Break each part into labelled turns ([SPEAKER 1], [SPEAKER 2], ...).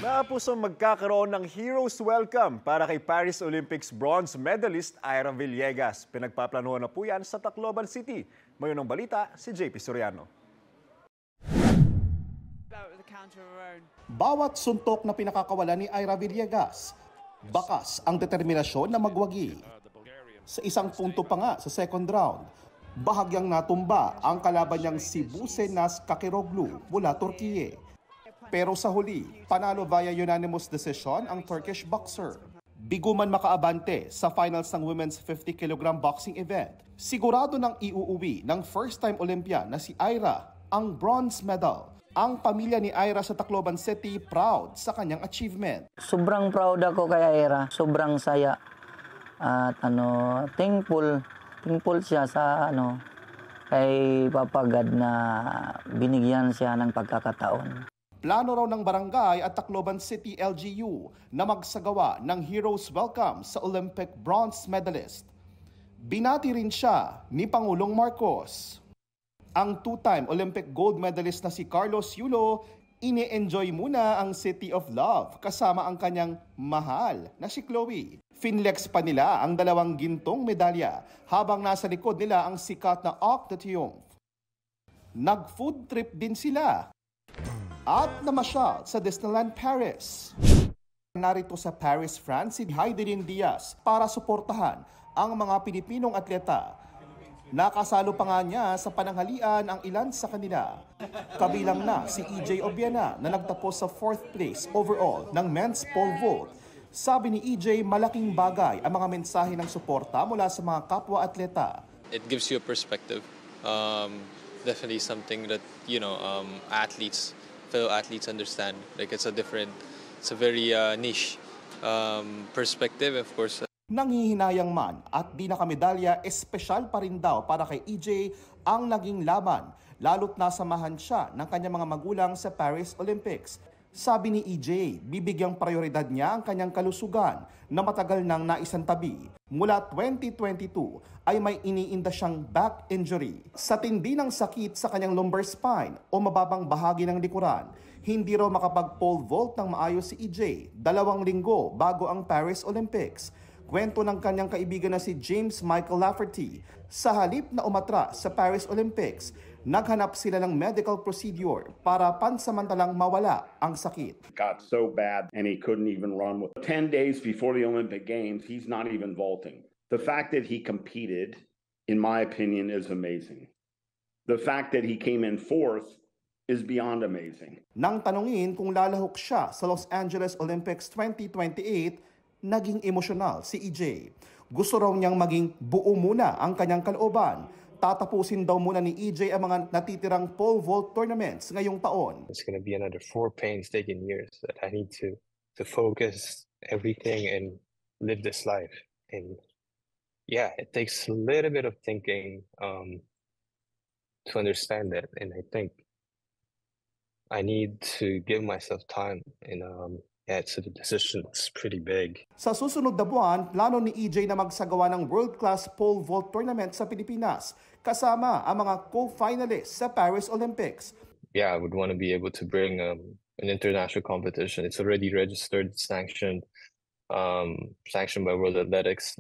[SPEAKER 1] Napuso magkakaroon ng Heroes Welcome para kay Paris Olympics bronze medalist Ira Villegas. Pinagpaplanuhan na po yan sa Tacloban City. Mayon ng balita, si JP Soriano.
[SPEAKER 2] Bawat suntok na pinakakawalan ni Ira Villegas, bakas ang determinasyon na magwagi. Sa isang punto pa nga sa second round, bahagyang natumba ang kalaban niyang si Busenas Kakiroglu mula Turkiye. Pero sa huli, panalo via unanimous decision ang Turkish boxer. Bigo man makaabante sa finals ng women's 50 kg boxing event, sigurado nang iuuwi ng first-time Olympian na si Ira ang bronze medal. Ang pamilya ni Ira sa Tacloban City proud sa kanyang achievement.
[SPEAKER 3] Sobrang proud ako kay Ira, sobrang saya. At thankful siya sa kay Papa God na binigyan siya ng pagkakataon.
[SPEAKER 2] Plano raw ng barangay at Tacloban City LGU na magsagawa ng Heroes Welcome sa Olympic bronze medalist. Binati rin siya ni Pangulong Marcos. Ang two-time Olympic gold medalist na si Carlos Yulo, ini-enjoy muna ang City of Love kasama ang kanyang mahal na si Chloe. Finlex pa nila ang dalawang gintong medalya habang nasa likod nila ang sikat na Arc de Triomphe. Nag-food trip din sila at namasyal sa Disneyland Paris. Narito sa Paris, France si Heidelin Diaz para suportahan ang mga Pilipinong atleta. Nakasalo pa nga niya sa pananghalian ang ilan sa kanila. Kabilang na si EJ Obiena na nagtapos sa 4th place overall ng men's pole vault. Sabi ni EJ, malaking bagay ang mga mensahe ng suporta mula sa mga kapwa-atleta.
[SPEAKER 4] It gives you a perspective. Definitely something that, fellow athletes understand. Like it's a very niche perspective, of course.
[SPEAKER 2] Nanghihinayang man at di nakamedalya, espesyal pa rin daw para kay EJ ang naging laban, lalo't nasamahan siya ng kanyang mga magulang sa Paris Olympics. Sabi ni EJ, bibigyang prioridad niya ang kanyang kalusugan na matagal nang naisantabi. Mula 2022 ay may iniinda siyang back injury. Sa tindi ng sakit sa kanyang lumbar spine o mababang bahagi ng likuran, hindi raw makapag-pole vault ng maayos si EJ 2 linggo bago ang Paris Olympics. Kwento ng kanyang kaibigan na si James Michael Lafferty, sa halip na umatras sa Paris Olympics, naghanap sila ng medical procedure para pansamantalang mawala ang sakit.
[SPEAKER 5] Got so bad and he couldn't even run. 10 days before the Olympic Games, he's not even vaulting. The fact that he competed, in my opinion, is amazing. The fact that he came in 4th is beyond amazing.
[SPEAKER 2] Nang tanungin kung lalahok siya sa Los Angeles Olympics 2028, naging emosyonal si EJ. Gusto raw niyang maging buo muna ang kanyang kalooban. Tatapusin daw muna ni EJ ang mga natitirang pole vault tournaments ngayong taon.
[SPEAKER 6] It's going to be another 4 painstaking years that I need to focus everything and live this life. And yeah, it takes a little bit of thinking to understand that. And I think I need to give myself time and it's a decision that's pretty big.
[SPEAKER 2] Sa susunod na buwan, plano ni EJ na magsagawa ng world-class pole vault tournament sa Pilipinas, kasama ang mga co-finalists sa Paris Olympics.
[SPEAKER 6] Yeah, I would want to be able to bring an international competition. It's already registered, sanctioned by World Athletics.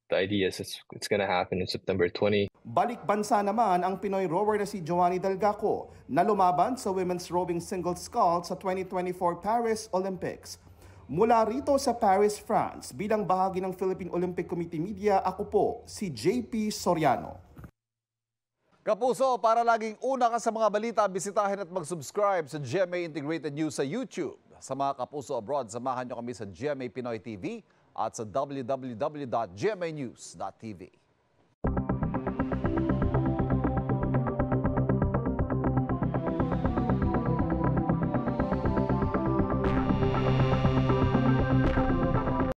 [SPEAKER 6] The idea is it's going to happen in September 20.
[SPEAKER 2] Balik bansa naman ang Pinoy rower na si Joanny Delgaco na lumaban sa women's rowing single sculls sa 2024 Paris Olympics. Mula rito sa Paris, France, bilang bahagi ng Philippine Olympic Committee Media, ako po si JP Soriano.
[SPEAKER 7] Kapuso, para laging una ka sa mga balita, bisitahin at mag-subscribe sa GMA Integrated News sa YouTube. Sa mga kapuso abroad, samahan nyo kami sa GMA Pinoy TV at sa www.gmanews.tv.